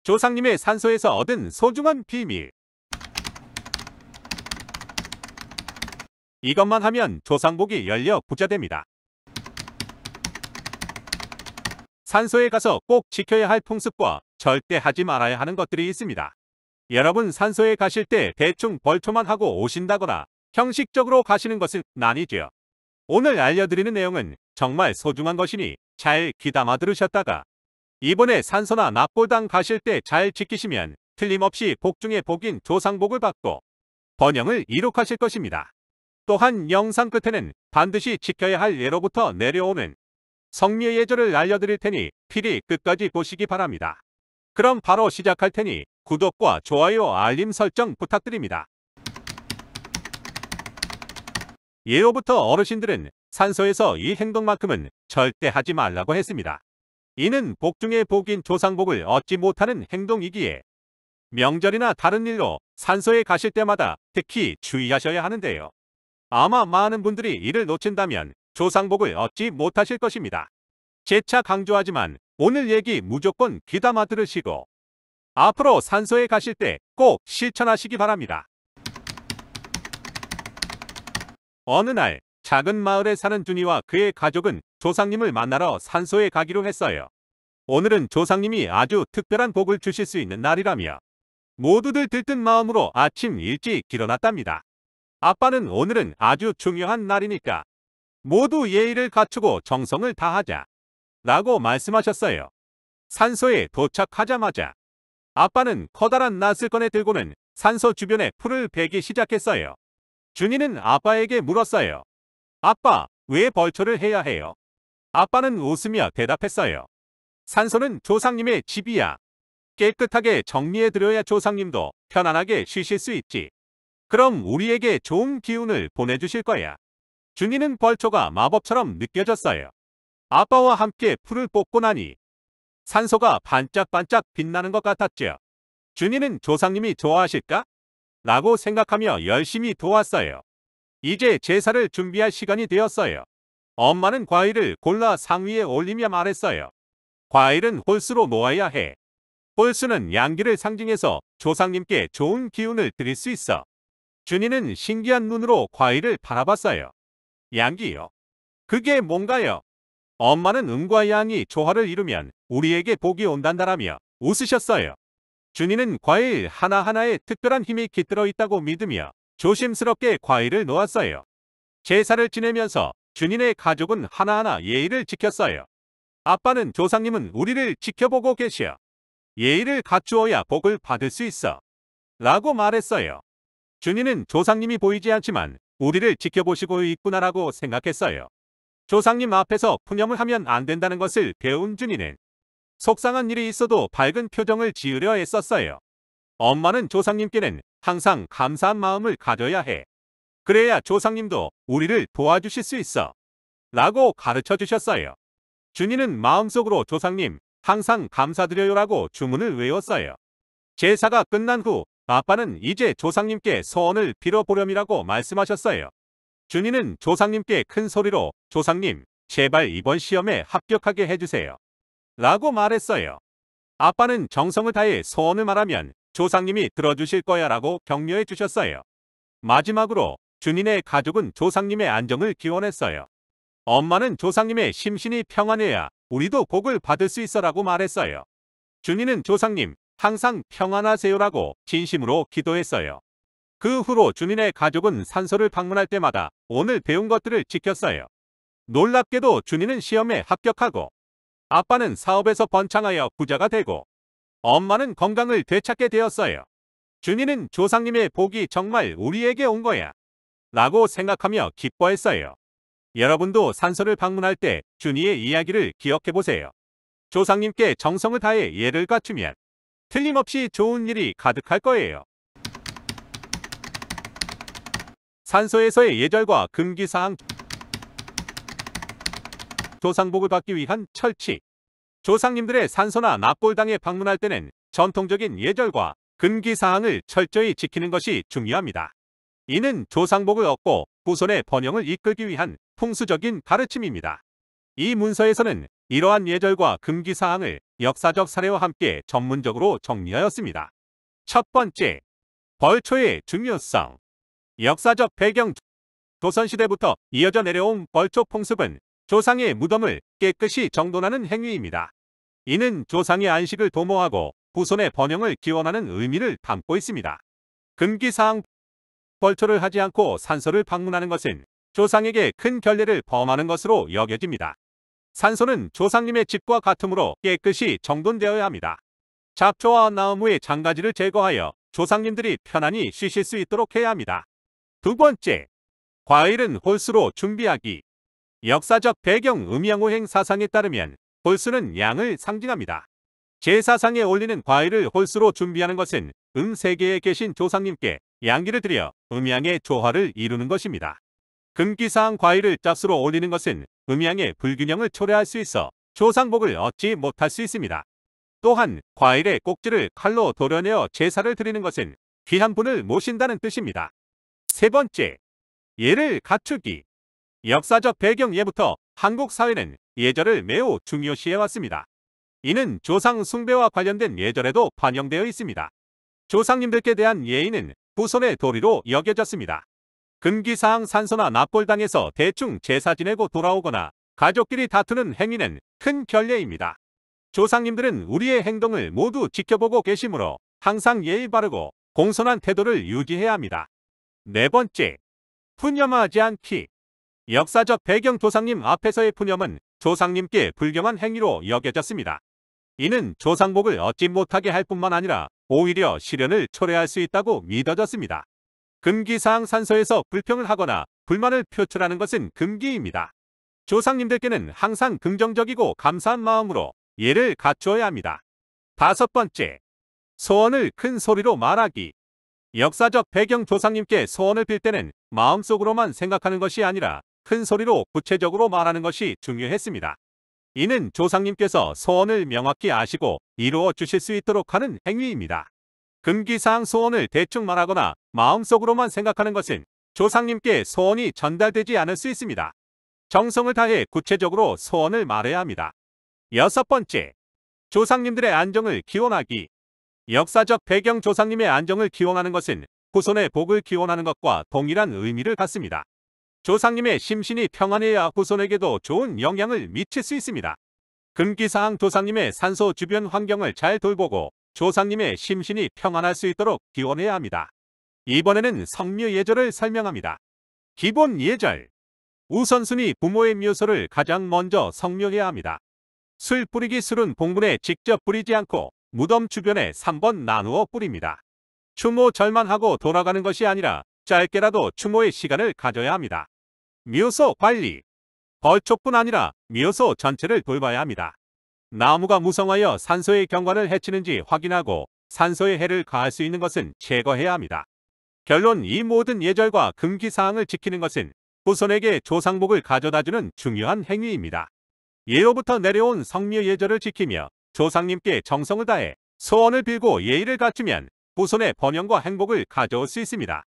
조상님의 산소에서 얻은 소중한 비밀. 이것만 하면 조상복이 열려 부자됩니다. 산소에 가서 꼭 지켜야 할 풍습과 절대 하지 말아야 하는 것들이 있습니다. 여러분, 산소에 가실 때 대충 벌초만 하고 오신다거나 형식적으로 가시는 것은 아니죠. 오늘 알려드리는 내용은 정말 소중한 것이니 잘 귀담아 들으셨다가 이번에 산소나 납골당 가실 때 잘 지키시면 틀림없이 복 중에 복인 조상복을 받고 번영을 이룩하실 것입니다. 또한 영상 끝에는 반드시 지켜야 할 예로부터 내려오는 성미의 예절을 알려드릴 테니 필히 끝까지 보시기 바랍니다. 그럼 바로 시작할 테니 구독과 좋아요, 알림 설정 부탁드립니다. 예로부터 어르신들은 산소에서 이 행동만큼은 절대 하지 말라고 했습니다. 이는 복 중에 복인 조상복을 얻지 못하는 행동이기에 명절이나 다른 일로 산소에 가실 때마다 특히 주의하셔야 하는데요. 아마 많은 분들이 이를 놓친다면 조상복을 얻지 못하실 것입니다. 재차 강조하지만 오늘 얘기 무조건 귀담아 들으시고 앞으로 산소에 가실 때 꼭 실천하시기 바랍니다. 어느 날 작은 마을에 사는 준이와 그의 가족은 조상님을 만나러 산소에 가기로 했어요. 오늘은 조상님이 아주 특별한 복을 주실 수 있는 날이라며 모두들 들뜬 마음으로 아침 일찍 일어났답니다. 아빠는 오늘은 아주 중요한 날이니까 모두 예의를 갖추고 정성을 다하자 라고 말씀하셨어요. 산소에 도착하자마자 아빠는 커다란 낫을 꺼내 들고는 산소 주변에 풀을 베기 시작했어요. 준이는 아빠에게 물었어요. 아빠, 왜 벌초를 해야 해요? 아빠는 웃으며 대답했어요. 산소는 조상님의 집이야. 깨끗하게 정리해드려야 조상님도 편안하게 쉬실 수 있지. 그럼 우리에게 좋은 기운을 보내주실 거야. 준이는 벌초가 마법처럼 느껴졌어요. 아빠와 함께 풀을 뽑고 나니 산소가 반짝반짝 빛나는 것 같았죠. 준이는 조상님이 좋아하실까? 라고 생각하며 열심히 도왔어요. 이제 제사를 준비할 시간이 되었어요. 엄마는 과일을 골라 상위에 올리며 말했어요. 과일은 홀수로 놓아야 해. 홀수는 양기를 상징해서 조상님께 좋은 기운을 드릴 수 있어. 준이는 신기한 눈으로 과일을 바라봤어요. 양기요? 그게 뭔가요? 엄마는 음과 양이 조화를 이루면 우리에게 복이 온단다라며 웃으셨어요. 준이는 과일 하나하나에 특별한 힘이 깃들어 있다고 믿으며 조심스럽게 과일을 놓았어요. 제사를 지내면서 준이네 가족은 하나하나 예의를 지켰어요. 아빠는 조상님은 우리를 지켜보고 계셔. 예의를 갖추어야 복을 받을 수 있어. 라고 말했어요. 준이는 조상님이 보이지 않지만 우리를 지켜보시고 있구나라고 생각했어요. 조상님 앞에서 푸념을 하면 안 된다는 것을 배운 준이는 속상한 일이 있어도 밝은 표정을 지으려 애썼어요. 엄마는 조상님께는 항상 감사한 마음을 가져야 해. 그래야 조상님도 우리를 도와주실 수 있어. 라고 가르쳐 주셨어요. 준이는 마음속으로 조상님 항상 감사드려요라고 주문을 외웠어요. 제사가 끝난 후 아빠는 이제 조상님께 소원을 빌어보렴이라고 말씀하셨어요. 준이는 조상님께 큰 소리로 조상님, 제발 이번 시험에 합격하게 해주세요. 라고 말했어요. 아빠는 정성을 다해 소원을 말하면 조상님이 들어주실 거야 라고 격려해 주셨어요. 마지막으로 준이네 가족은 조상님의 안정을 기원했어요. 엄마는 조상님의 심신이 평안해야 우리도 복을 받을 수 있어 라고 말했어요. 준이는 조상님 항상 평안하세요라고 진심으로 기도했어요. 그 후로 준이네 가족은 산소를 방문할 때마다 오늘 배운 것들을 지켰어요. 놀랍게도 준이는 시험에 합격하고 아빠는 사업에서 번창하여 부자가 되고 엄마는 건강을 되찾게 되었어요. 준이는 조상님의 복이 정말 우리에게 온 거야 라고 생각하며 기뻐했어요. 여러분도 산소를 방문할 때 준이의 이야기를 기억해보세요. 조상님께 정성을 다해 예를 갖추면 틀림없이 좋은 일이 가득할 거예요. 산소에서의 예절과 금기사항. 조상복을 받기 위한 철칙. 조상님들의 산소나 납골당에 방문할 때는 전통적인 예절과 금기사항을 철저히 지키는 것이 중요합니다. 이는 조상복을 얻고 후손의 번영을 이끌기 위한 풍수적인 가르침입니다. 이 문서에서는 이러한 예절과 금기사항을 역사적 사례와 함께 전문적으로 정리하였습니다. 첫 번째, 벌초의 중요성. 역사적 배경. 조선시대부터 이어져 내려온 벌초 풍습은 조상의 무덤을 깨끗이 정돈하는 행위입니다. 이는 조상의 안식을 도모하고 후손의 번영을 기원하는 의미를 담고 있습니다. 금기사항. 벌초를 하지 않고 산소를 방문하는 것은 조상에게 큰 결례를 범하는 것으로 여겨집니다. 산소는 조상님의 집과 같으므로 깨끗이 정돈되어야 합니다. 잡초와 나무의 장가지를 제거하여 조상님들이 편안히 쉬실 수 있도록 해야 합니다. 두 번째, 과일은 홀수로 준비하기. 역사적 배경. 음양오행 사상에 따르면 홀수는 양을 상징합니다. 제사상에 올리는 과일을 홀수로 준비하는 것은 세계에 계신 조상님께 양기를 드려 음양의 조화를 이루는 것입니다. 금기사항. 과일을 짝수로 올리는 것은 음양의 불균형을 초래할 수 있어 조상복을 얻지 못할 수 있습니다. 또한 과일의 꼭지를 칼로 도려내어 제사를 드리는 것은 귀한 분을 모신다는 뜻입니다. 세 번째, 예를 갖추기. 역사적 배경. 예부터 한국 사회는 예절을 매우 중요시해왔습니다. 이는 조상 숭배와 관련된 예절에도 반영되어 있습니다. 조상님들께 대한 예의는 후손의 도리로 여겨졌습니다. 금기사항. 산소나 납골당에서 대충 제사 지내고 돌아오거나 가족끼리 다투는 행위는 큰 결례입니다. 조상님들은 우리의 행동을 모두 지켜보고 계시므로 항상 예의 바르고 공손한 태도를 유지해야 합니다. 네 번째, 푸념하지 않기. 역사적 배경. 조상님 앞에서의 푸념은 조상님께 불경한 행위로 여겨졌습니다. 이는 조상복을 얻지 못하게 할 뿐만 아니라 오히려 시련을 초래할 수 있다고 믿어졌습니다. 금기사항. 산소에서 불평을 하거나 불만을 표출하는 것은 금기입니다. 조상님들께는 항상 긍정적이고 감사한 마음으로 예를 갖추어야 합니다. 다섯 번째, 소원을 큰 소리로 말하기. 역사적 배경. 조상님께 소원을 빌 때는 마음속으로만 생각하는 것이 아니라 큰 소리로 구체적으로 말하는 것이 중요했습니다. 이는 조상님께서 소원을 명확히 아시고 이루어 주실 수 있도록 하는 행위입니다. 금기사항. 소원을 대충 말하거나 마음속으로만 생각하는 것은 조상님께 소원이 전달되지 않을 수 있습니다. 정성을 다해 구체적으로 소원을 말해야 합니다. 여섯 번째, 조상님들의 안정을 기원하기. 역사적 배경. 조상님의 안정을 기원하는 것은 후손의 복을 기원하는 것과 동일한 의미를 갖습니다. 조상님의 심신이 평안해야 후손에게도 좋은 영향을 미칠 수 있습니다. 금기사항. 조상님의 산소 주변 환경을 잘 돌보고 조상님의 심신이 평안할 수 있도록 기원해야 합니다. 이번에는 성묘 예절을 설명합니다. 기본 예절. 우선순위. 부모의 묘소를 가장 먼저 성묘해야 합니다. 술 뿌리기. 술은 봉분에 직접 뿌리지 않고 무덤 주변에 3번 나누어 뿌립니다. 추모 절만 하고 돌아가는 것이 아니라 짧게라도 추모의 시간을 가져야 합니다. 묘소 관리. 벌초뿐 아니라 묘소 전체를 돌봐야 합니다. 나무가 무성하여 산소의 경관을 해치는지 확인하고 산소에 해를 가할 수 있는 것은 제거해야 합니다. 결론. 이 모든 예절과 금기사항을 지키는 것은 후손에게 조상복을 가져다주는 중요한 행위입니다. 예로부터 내려온 성묘 예절을 지키며 조상님께 정성을 다해 소원을 빌고 예의를 갖추면 후손의 번영과 행복을 가져올 수 있습니다.